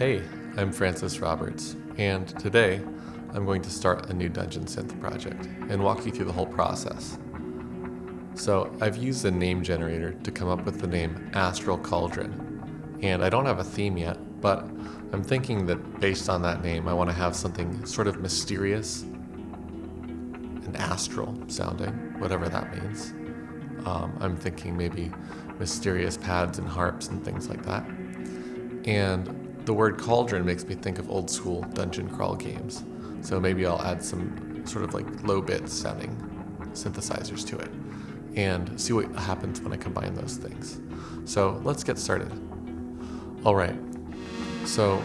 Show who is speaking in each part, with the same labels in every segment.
Speaker 1: Hey, I'm Francis Roberts, and today I'm going to start a new Dungeon Synth project and walk you through the whole process. So I've used a name generator to come up with the name Astral Cauldron, and I don't have a theme yet, but I'm thinking that based on that name I want to have something sort of mysterious and astral sounding, whatever that means. I'm thinking maybe mysterious pads and harps and things like that. And the word cauldron makes me think of old school dungeon crawl games. So maybe I'll add some sort of like low bit sounding synthesizers to it and see what happens when I combine those things. So let's get started. All right, so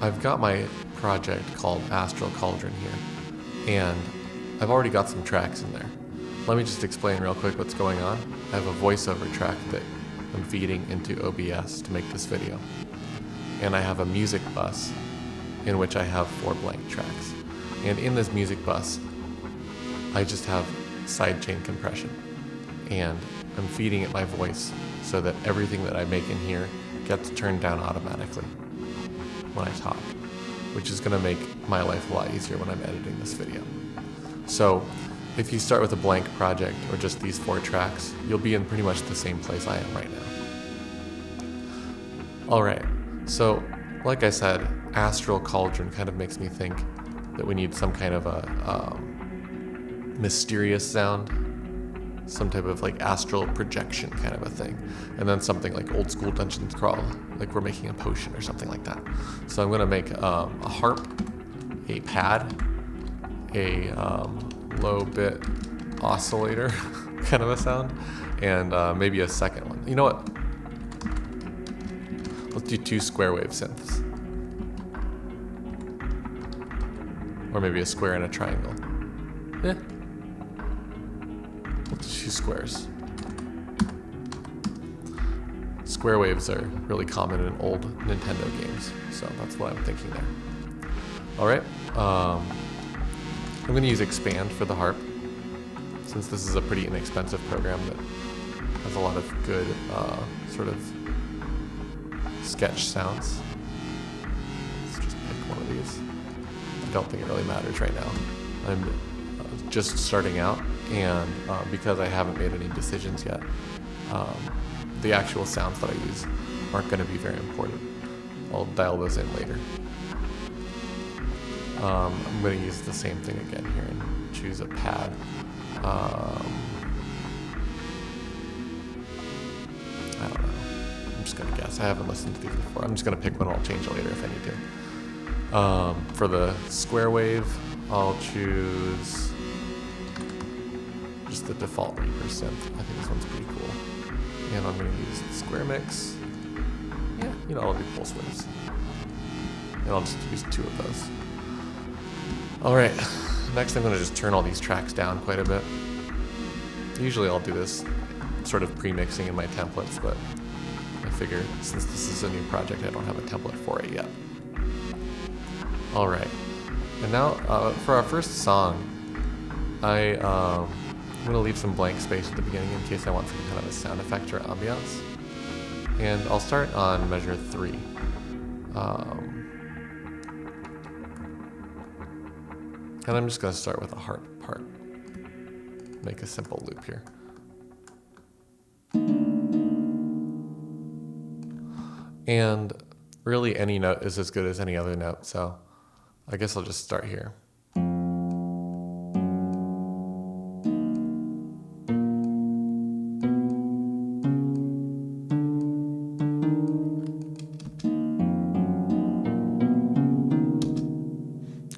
Speaker 1: I've got my project called Astral Cauldron here, and I've already got some tracks in there. Let me just explain real quick what's going on. I have a voiceover track that I'm feeding into OBS to make this video. And I have a music bus in which I have 4 blank tracks. And in this music bus, I just have sidechain compression. And I'm feeding it my voice so that everything that I make in here gets turned down automatically when I talk, which is gonna make my life a lot easier when I'm editing this video. So if you start with a blank project or just these 4 tracks, you'll be in pretty much the same place I am right now. All right, so like I said, Astral Cauldron kind of makes me think that we need some kind of a mysterious sound, some type of like astral projection kind of a thing, and then something like old school dungeon crawl, like we're making a potion or something like that. So I'm gonna make a harp, a pad, a low bit oscillator kind of a sound, and maybe a second one. You know what? Let's do 2 square wave synths. Or maybe a square and a triangle. Yeah. Let's do 2 squares. Square waves are really common in old Nintendo games, so that's what I'm thinking there. Alright, I'm going to use Expand for the harp, since this is a pretty inexpensive program that has a lot of good sort of sketch sounds. Let's just pick one of these. I don't think it really matters right now. I'm just starting out, and because I haven't made any decisions yet, the actual sounds that I use aren't going to be very important. I'll dial those in later. I'm going to use the same thing again here and choose a pad. I don't know. I'm just going to guess. I haven't listened to these before. I'm just going to pick one. I'll change it later if I need to. For the square wave, I'll choose just the default Reaper synth. I think this one's pretty cool. And I'm going to use the square mix. Yeah, you know, I'll do pulse waves. And I'll just use 2 of those. Alright, next I'm going to just turn all these tracks down quite a bit. Usually I'll do this sort of pre-mixing in my templates, but I figure since this is a new project, I don't have a template for it yet. Alright, and now for our first song, I'm going to leave some blank space at the beginning in case I want some kind of a sound effect or ambiance. And I'll start on measure 3. And I'm just going to start with a harp part. Make a simple loop here. And really any note is as good as any other note, so I guess I'll just start here.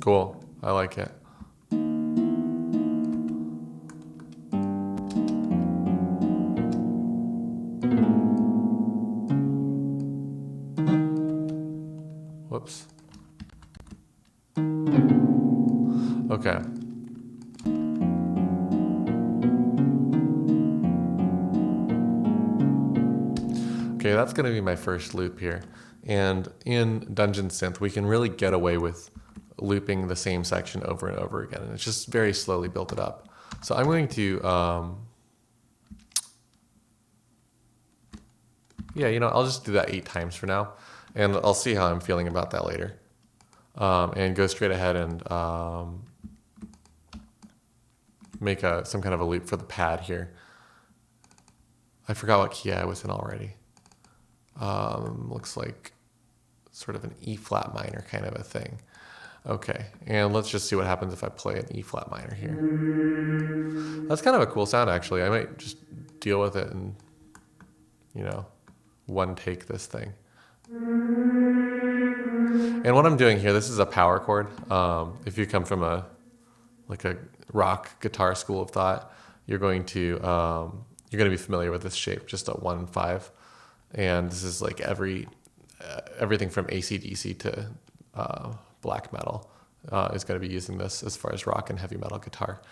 Speaker 1: Cool, I like it. Whoops. Okay. Okay, that's going to be my first loop here. And in Dungeon Synth, we can really get away with looping the same section over and over again. And it's just very slowly built it up. So I'm going to Yeah, I'll just do that 8 times for now. And I'll see how I'm feeling about that later. And go straight ahead and make some kind of a loop for the pad here. I forgot what key I was in already. Looks like sort of an E flat minor kind of a thing. Okay, and let's just see what happens if I play an E flat minor here. That's kind of a cool sound, actually. I might just deal with it and, one take this thing. And what I'm doing here, this is a power chord. If you come from a rock guitar school of thought, you're going to be familiar with this shape, just a 1-5, and this is like everything from AC/DC to black metal is going to be using this as far as rock and heavy metal guitar.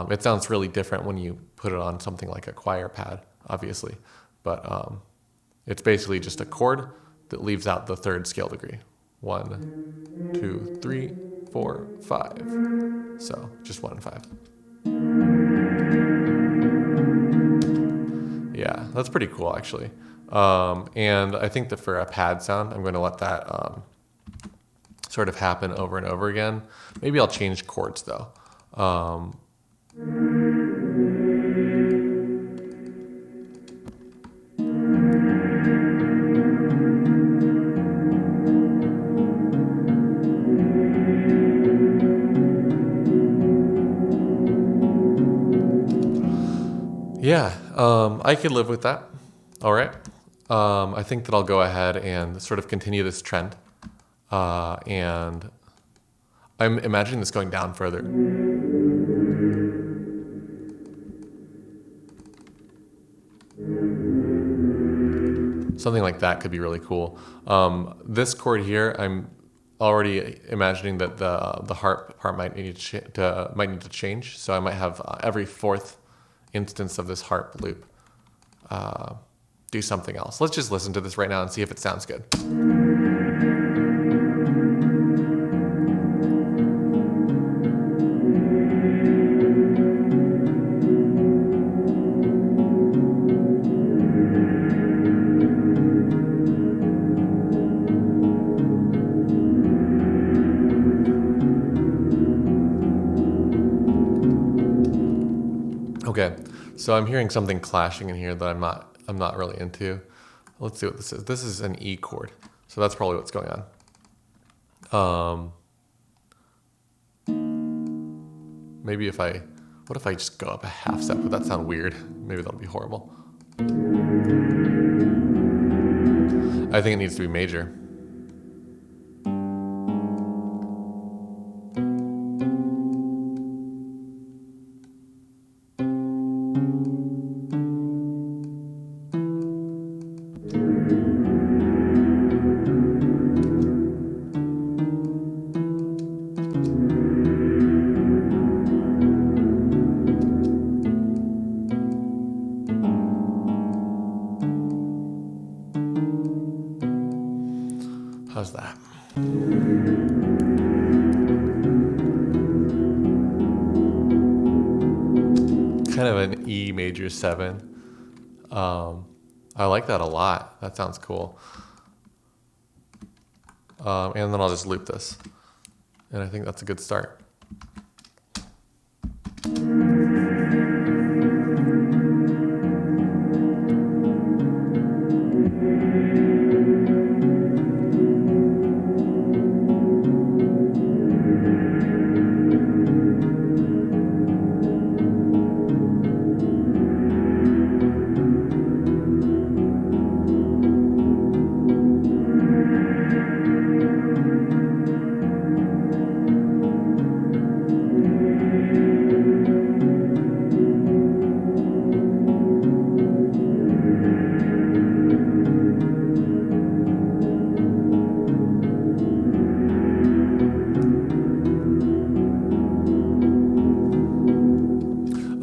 Speaker 1: It sounds really different when you put it on something like a choir pad, obviously, but it's basically just a chord that leaves out the third scale degree. 1, 2, 3, 4, 5. So just 1 and 5. Yeah, that's pretty cool, actually. And I think that for a pad sound, I'm going to let that sort of happen over and over again. Maybe I'll change chords, though. Yeah, I could live with that. All right. I think that I'll go ahead and sort of continue this trend. And I'm imagining this going down further. Something like that could be really cool. This chord here, I'm already imagining that the harp part might need to change. So I might have every fourth instance of this harp loop do something else. Let's just listen to this right now and see if it sounds good. Okay, so I'm hearing something clashing in here that I'm not really into. Let's see what this is. This is an E chord, so that's probably what's going on. Maybe what if I just go up a half step? Would that sound weird? Maybe that'll be horrible. I think it needs to be major. How's that? Kind of an E major 7. I like that a lot. That sounds cool. And then I'll just loop this. And I think that's a good start.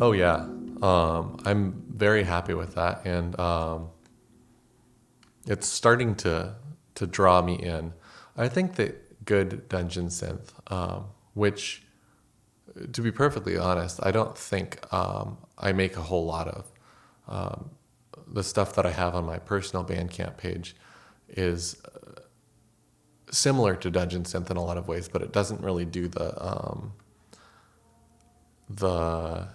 Speaker 1: Oh yeah, I'm very happy with that, and it's starting to draw me in. I think that good Dungeon Synth, which, to be perfectly honest, I don't think I make a whole lot of. The stuff that I have on my personal Bandcamp page is similar to Dungeon Synth in a lot of ways, but it doesn't really do the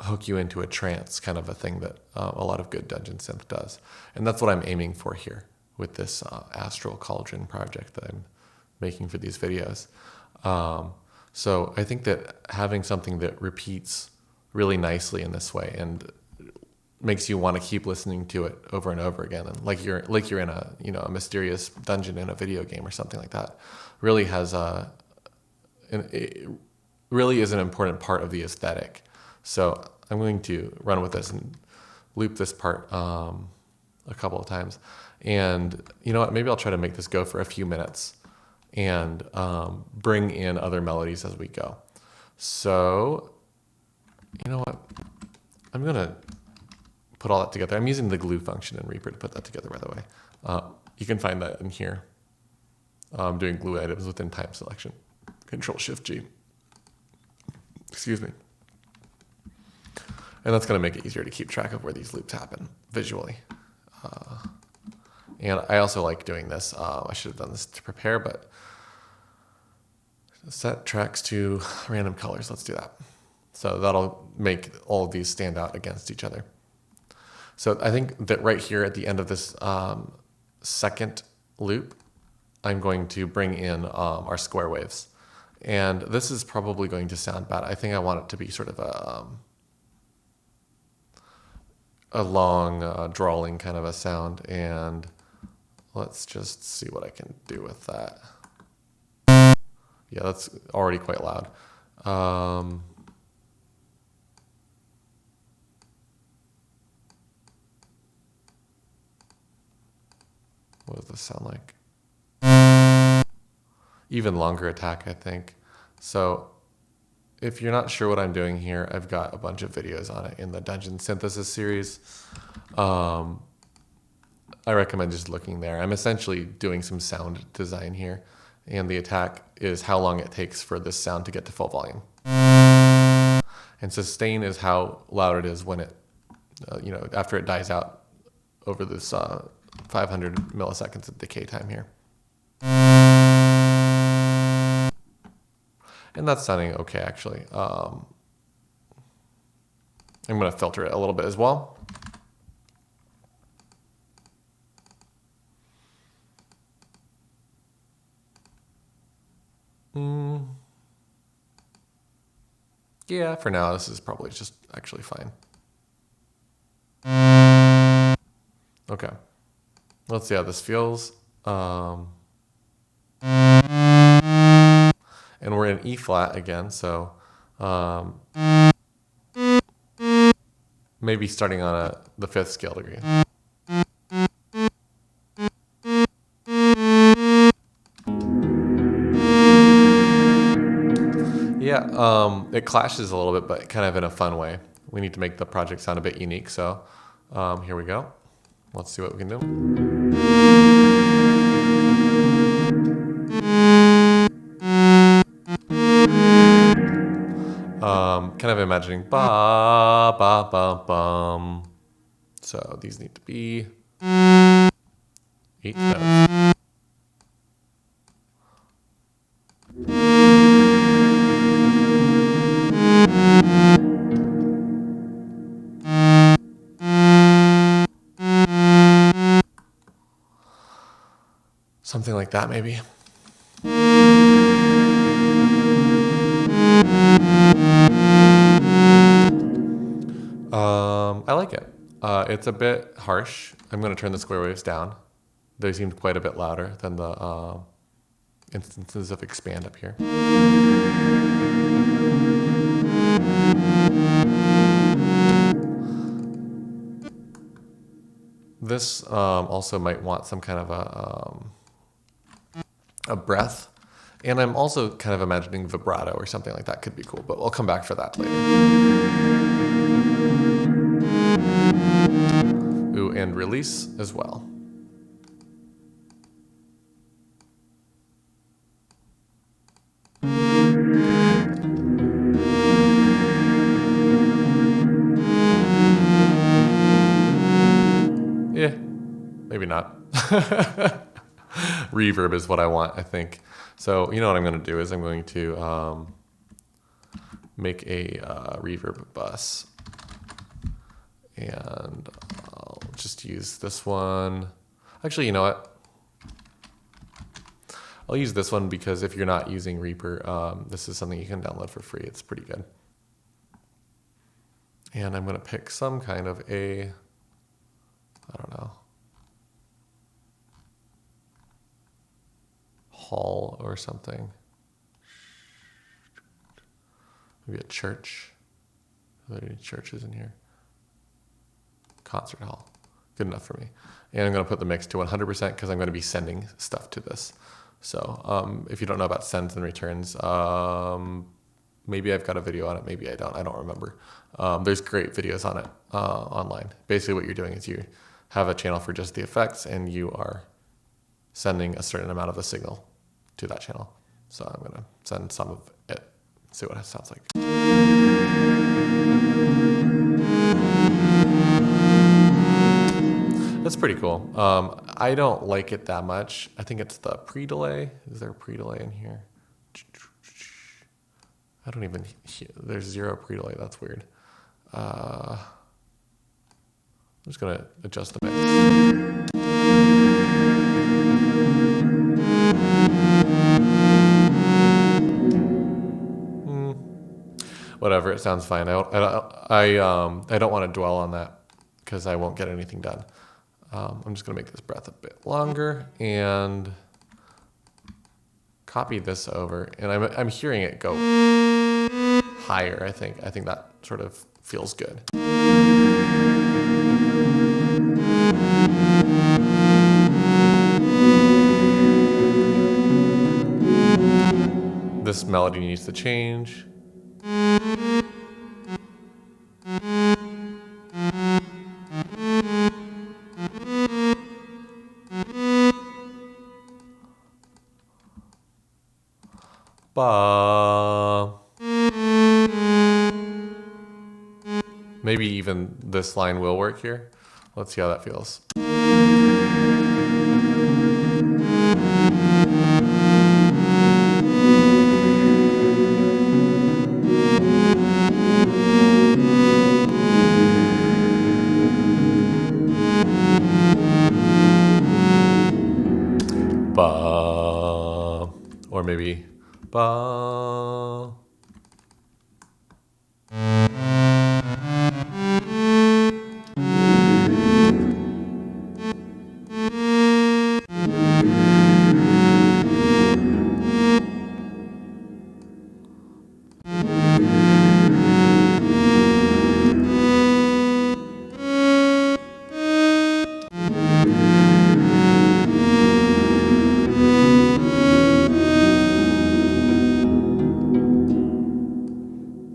Speaker 1: hook you into a trance kind of a thing that a lot of good Dungeon Synth does. And that's what I'm aiming for here with this Astral Cauldron project that I'm making for these videos. So I think that having something that repeats really nicely in this way and makes you want to keep listening to it over and over again, and like you're in a a mysterious dungeon in a video game or something like that, really it really is an important part of the aesthetic. So I'm going to run with this and loop this part a couple of times, and you know what? Maybe I'll try to make this go for a few minutes and bring in other melodies as we go. So you know what? I'm gonna put all that together. I'm using the glue function in Reaper to put that together, by the way. You can find that in here. I'm doing glue items within time selection. Control-Shift-G. Excuse me. And that's going to make it easier to keep track of where these loops happen visually. And I also like doing this. I should have done this to prepare, but set tracks to random colors. Let's do that. So that'll make all of these stand out against each other. So I think that right here at the end of this second loop, I'm going to bring in our square waves. And this is probably going to sound bad. I think I want it to be sort of a long, drawling kind of a sound. And let's just see what I can do with that. Yeah, that's already quite loud. What does this sound like? Even longer attack, I think. So if you're not sure what I'm doing here, I've got a bunch of videos on it in the Dungeon Synthesis series. I recommend just looking there. I'm essentially doing some sound design here, and the attack is how long it takes for this sound to get to full volume. And sustain is how loud it is when it, after it dies out over this 500 milliseconds of decay time here. And that's sounding okay, actually. I'm going to filter it a little bit as well. Yeah, for now, this is probably just actually fine. Okay. Let's see how this feels. And we're in E flat again, so maybe starting on the 5th scale degree. Yeah, it clashes a little bit, but kind of in a fun way. We need to make the project sound a bit unique, so here we go. Let's see what we can do. Kind of imagining ba ba ba bum. So these need to be 8 notes. Something like that, maybe. I like it. It's a bit harsh. I'm going to turn the square waves down. They seemed quite a bit louder than the instances of expand up here. This also might want some kind of a breath. And I'm also kind of imagining vibrato or something like that could be cool, but we'll come back for that later. Ooh, and release as well. Yeah, maybe not. reverb is what I want, I think. So you know what I'm going to do is I'm going to make a reverb bus. And I'll just use this one. Actually, you know what? I'll use this one because if you're not using Reaper, this is something you can download for free. It's pretty good. And I'm going to pick some kind of I don't know, hall or something. Maybe a church. Are there any churches in here? Concert hall. Good enough for me. And I'm going to put the mix to 100% because I'm going to be sending stuff to this. So if you don't know about sends and returns, maybe I've got a video on it. Maybe I don't. I don't remember. There's great videos on it online. Basically what you're doing is you have a channel for just the effects and you are sending a certain amount of the signal to that channel. So I'm going to send some of it, see what it sounds like. That's pretty cool. I don't like it that much. I think it's the pre-delay. Is there a pre-delay in here? I don't even hear. There's zero pre-delay. That's weird. I'm just going to adjust the mix. Whatever, it sounds fine. I don't want to dwell on that because I won't get anything done. I'm just going to make this breath a bit longer and copy this over. And I'm hearing it go higher, I think. I think that sort of feels good. This melody needs to change. Maybe even this line will work here. Let's see how that feels. Ba, or maybe ba.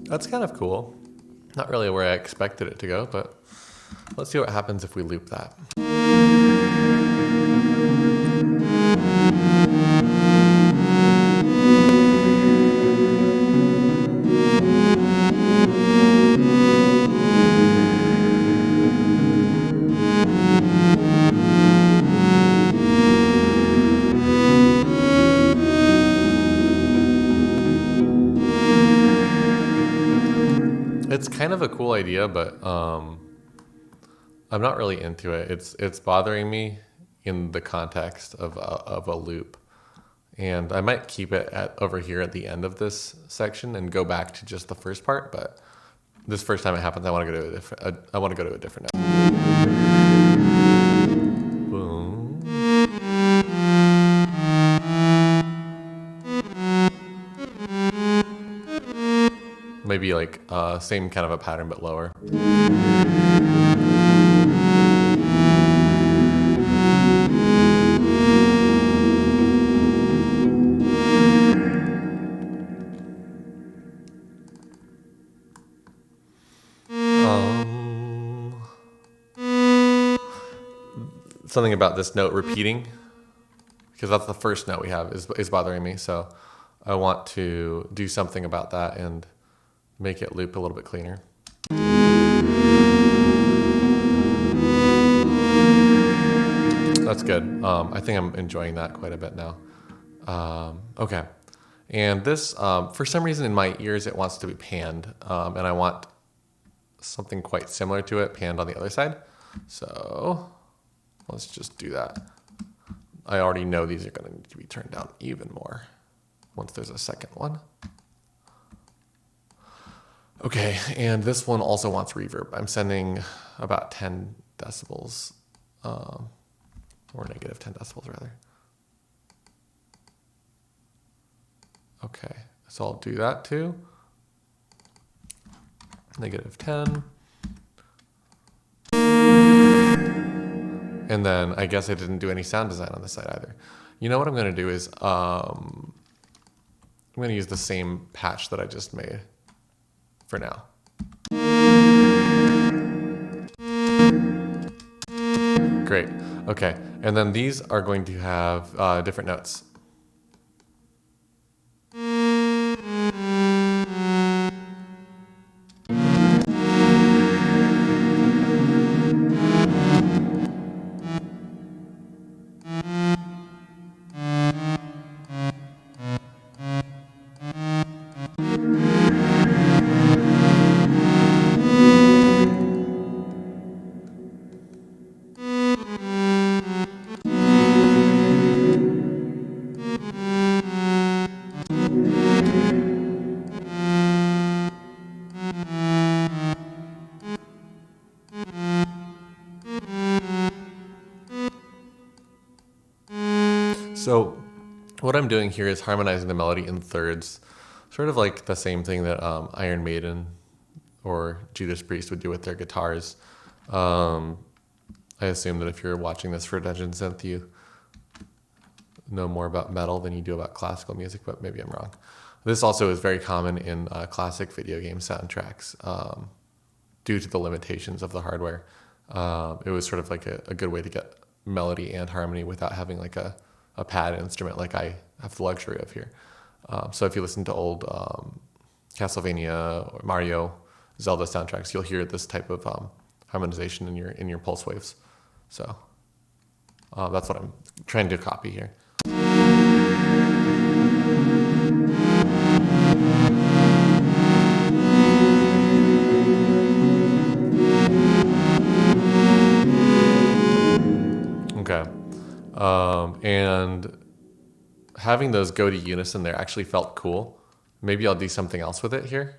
Speaker 1: That's kind of cool. Not really where I expected it to go, but let's see what happens if we loop that. It's kind of a cool idea, but I'm not really into it. It's bothering me in the context of a loop, and I might keep it over here at the end of this section and go back to just the first part. But this first time it happens, I want to go to a different. I want to go to a different note. Boom. Maybe like same kind of a pattern, but lower. Something about this note repeating, because that's the first note we have, is bothering me. So I want to do something about that and make it loop a little bit cleaner. That's that's good. I think I'm enjoying that quite a bit now. Okay. And this, for some reason in my ears, it wants to be panned. And I want something quite similar to it panned on the other side. So let's just do that. I already know these are going to need to be turned down even more once there's a second one. Okay, and this one also wants reverb. I'm sending about 10 decibels, or negative 10 decibels rather. Okay, so I'll do that too. Negative 10. And then I guess I didn't do any sound design on this side either. You know what I'm going to do is I'm going to use the same patch that I just made for now. Great. Okay. And then these are going to have different notes. So what I'm doing here is harmonizing the melody in thirds, sort of like the same thing that Iron Maiden or Judas Priest would do with their guitars. I assume that if you're watching this for Dungeon Synth, you know more about metal than you do about classical music, but maybe I'm wrong. This also is very common in classic video game soundtracks due to the limitations of the hardware. It was sort of like a good way to get melody and harmony without having like a pad instrument like I have the luxury of here. So if you listen to old Castlevania or Mario, Zelda soundtracks, you'll hear this type of harmonization in your pulse waves. So that's what I'm trying to copy here. Okay. And having those go to unison there actually felt cool. Maybe I'll do something else with it here.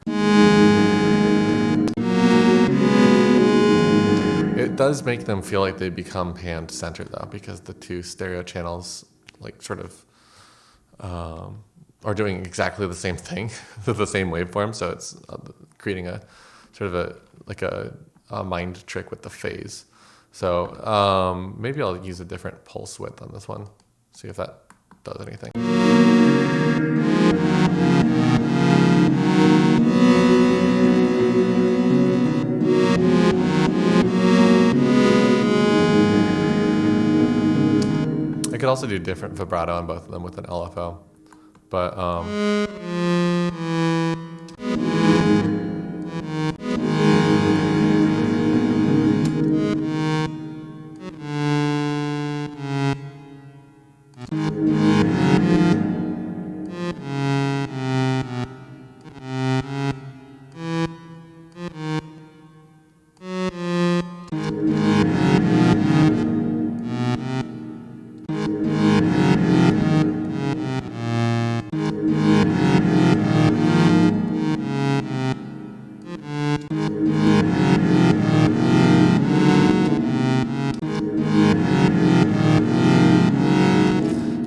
Speaker 1: It does make them feel like they become panned center though, because the two stereo channels like sort of are doing exactly the same thing, the same waveform. So it's creating a sort of a mind trick with the phase. So maybe I'll use a different pulse width on this one, see if that does anything. I could also do different vibrato on both of them with an LFO, but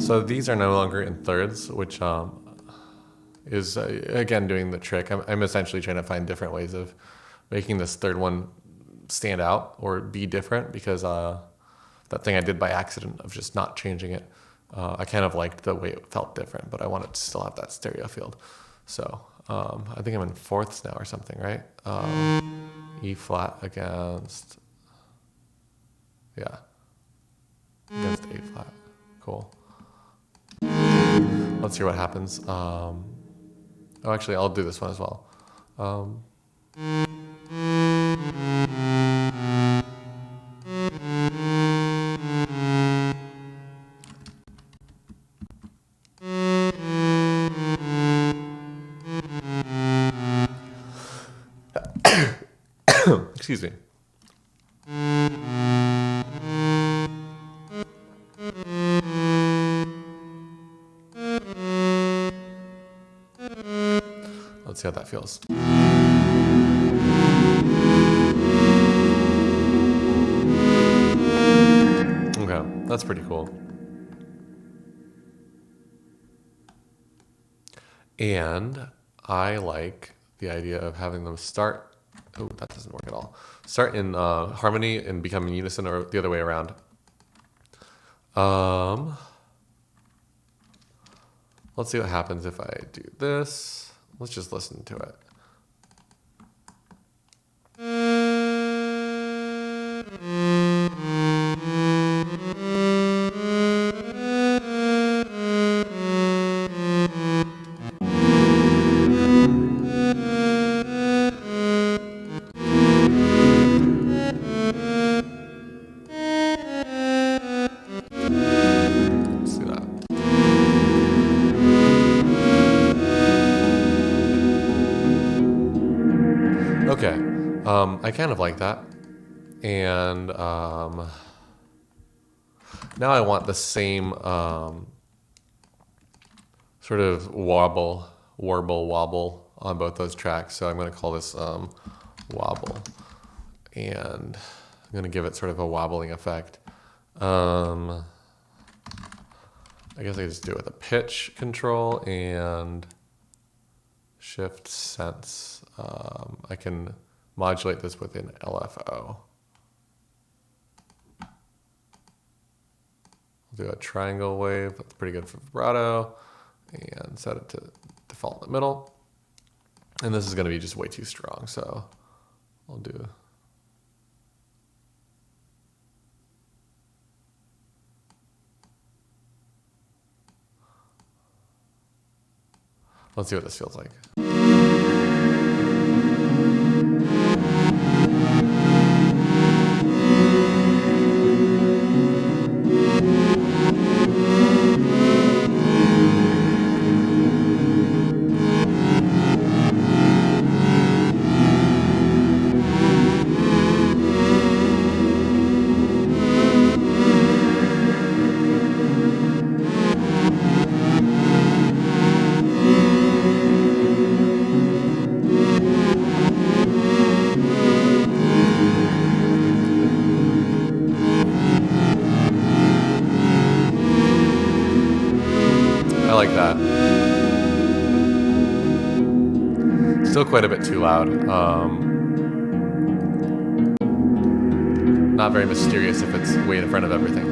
Speaker 1: so these are no longer in thirds, which is, again, doing the trick. I'm essentially trying to find different ways of making this third one stand out or be different, because that thing I did by accident of just not changing it, I kind of liked the way it felt different, but I wanted to still have that stereo field. So I think I'm in fourths now or something, right? E flat against, yeah, against A flat. Cool. Let's hear what happens. Oh, actually, I'll do this one as well. Excuse me. Let's see how that feels. Okay, that's pretty cool. And I like the idea of having them start. Oh, that doesn't work at all. Start in harmony and become in unison, or the other way around. Let's see what happens if I do this. Let's just listen to it. Let's do that. Okay, I kind of like that. And now I want the same sort of warble on both those tracks. So I'm going to call this wobble. And I'm going to give it sort of a wobbling effect. I guess I just do it with a pitch control and shift sense. I can modulate this with an LFO. I'll do a triangle wave. That's pretty good for vibrato. And set it to default in the middle. And this is going to be just way too strong, so I'll do. Let's see what this feels like. I like that. Still quite a bit too loud. Not very mysterious if it's way in front of everything.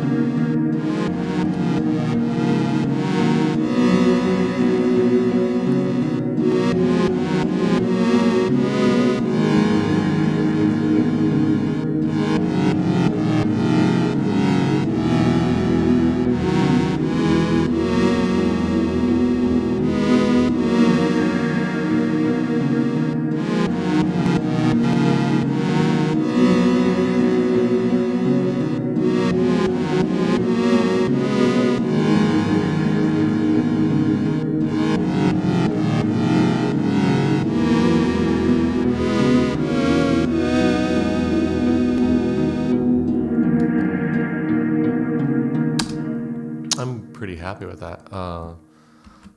Speaker 1: I'm pretty happy with that.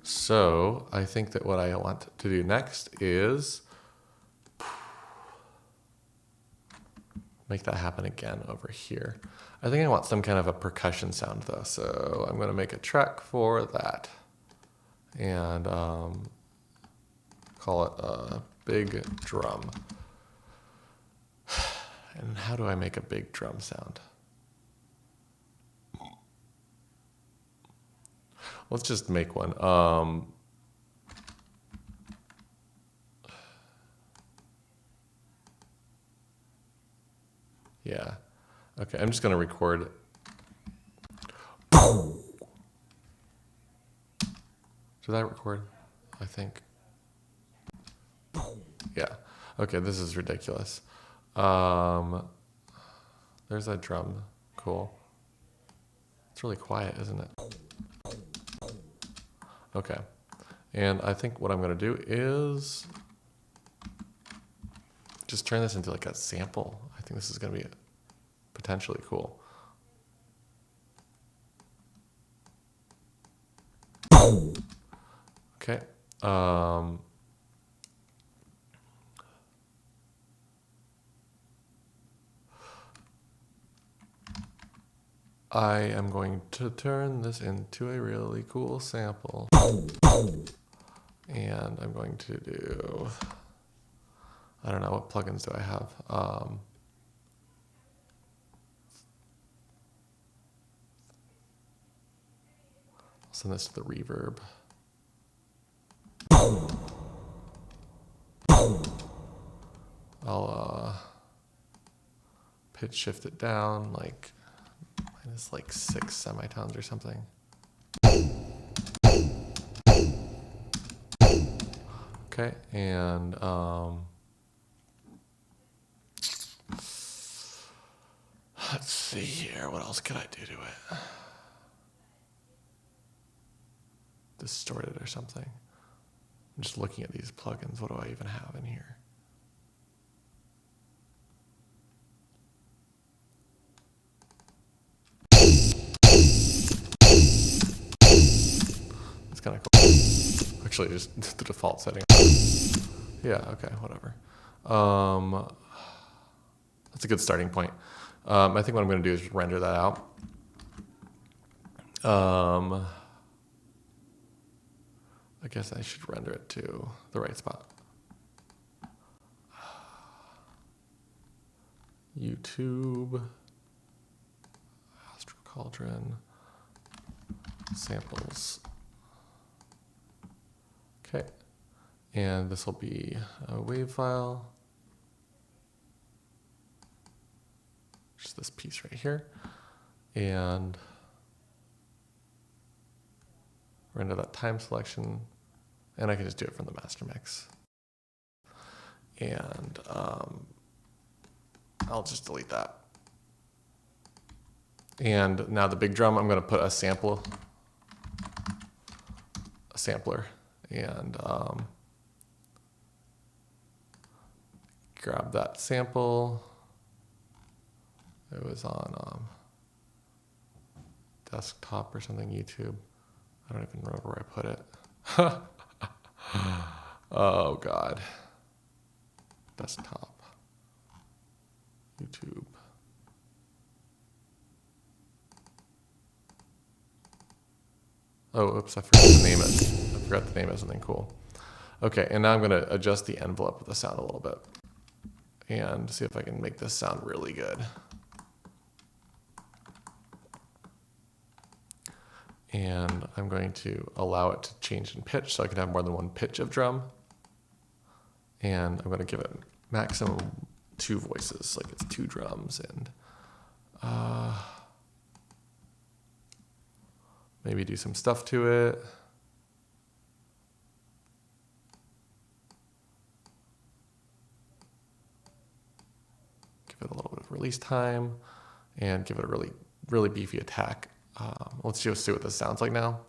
Speaker 1: So I think that what I want to do next is make that happen again over here. I think I want some kind of a percussion sound though, so I'm going to make a track for that and call it a big drum. And how do I make a big drum sound? Let's just make one. Yeah. Okay, I'm just going to record. Did that record? I think. Yeah. Okay, this is ridiculous. There's that drum. Cool. It's really quiet, isn't it? Okay. And I think what I'm going to do is just turn this into like a sample. I think this is going to be potentially cool. Okay. I am going to turn this into a really cool sample. And I'm going to do, I don't know, what plugins do I have? I'll send this to the reverb. I'll pitch shift it down like minus like 6 semitones or something. Okay, and let's see here. What else could I do to it? Distort it or something. I'm just looking at these plugins. What do I even have in here? It's kind of cool. Actually, just the default setting. Yeah, okay, whatever. That's a good starting point. I think what I'm going to do is render that out. I guess I should render it to the right spot. YouTube, Astro Cauldron, samples. Okay, and this will be a WAV file. Just this piece right here, and render that time selection, and I can just do it from the master mix. And I'll just delete that. And now the big drum, I'm going to put a sampler, and grab that sample. It was on desktop or something, YouTube. I don't even remember where I put it. Oh God. Desktop. YouTube. Oh, oops, I forgot to name it. I forgot to name it something cool. Okay, and now I'm going to adjust the envelope of the sound a little bit and see if I can make this sound really good. And I'm going to allow it to change in pitch so I can have more than one pitch of drum. And I'm going to give it maximum 2 voices, like it's 2 drums, and maybe do some stuff to it. Give it a little bit of release time and give it a really, really beefy attack. Let's just see what this sounds like now.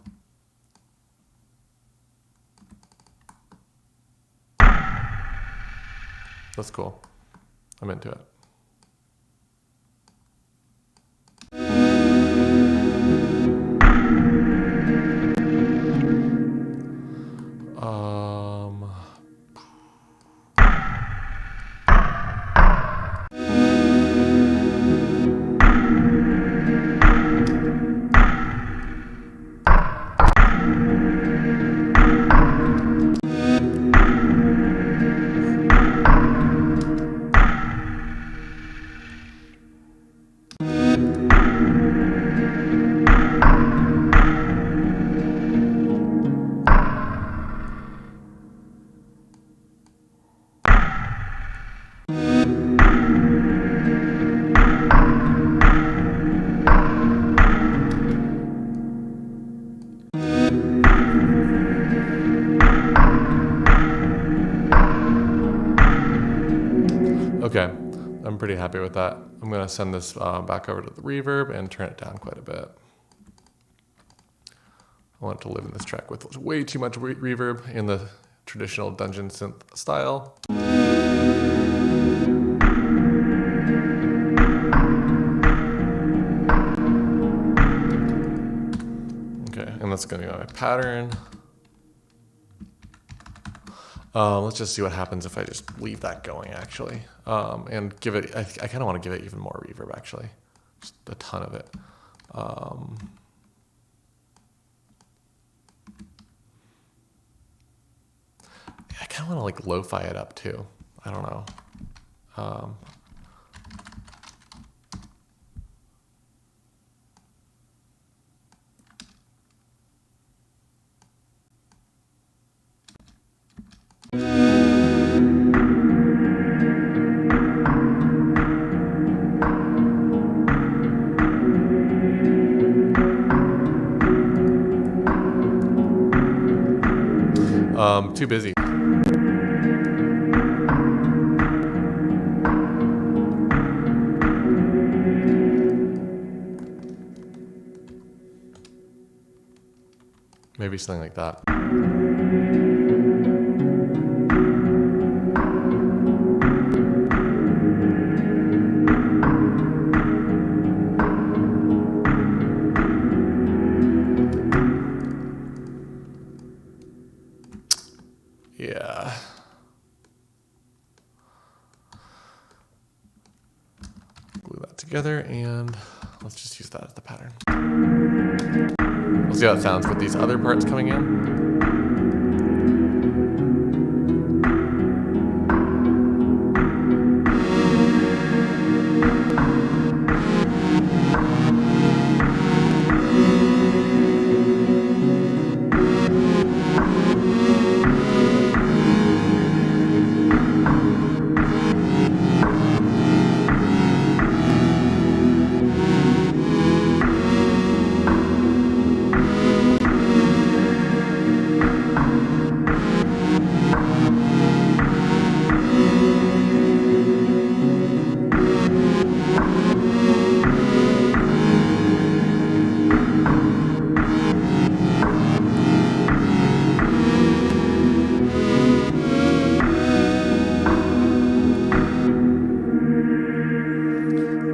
Speaker 1: That's cool. I'm into it. Okay, I'm pretty happy with that. I'm going to send this back over to the reverb and turn it down quite a bit. I want it to live in this track with way too much reverb in the traditional Dungeon Synth style. Okay, and that's gonna be my pattern. Let's just see what happens if I just leave that going, actually. And give it, I kind of want to give it even more reverb, actually. Just a ton of it. I kind of want to like lo-fi it up too. I don't know. Too busy. Maybe something like that. Yeah. Glue that together and let's just use that as the pattern. We'll see how it sounds with these other parts coming in.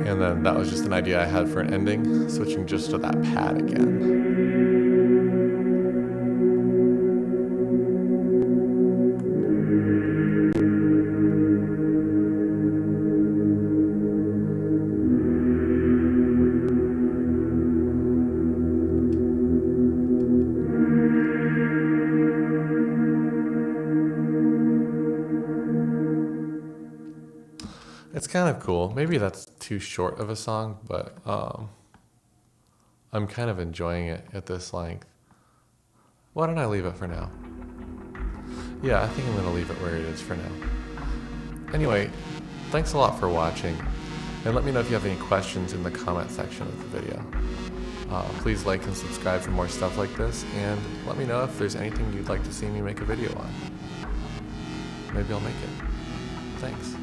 Speaker 1: And then that was just an idea I had for an ending, switching just to that pad again. It's kind of cool. Maybe that's too short of a song, but I'm kind of enjoying it at this length. Why don't I leave it for now? Yeah, I think I'm going to leave it where it is for now. Anyway, thanks a lot for watching, and let me know if you have any questions in the comment section of the video. Please like and subscribe for more stuff like this, and let me know if there's anything you'd like to see me make a video on. Maybe I'll make it. Thanks.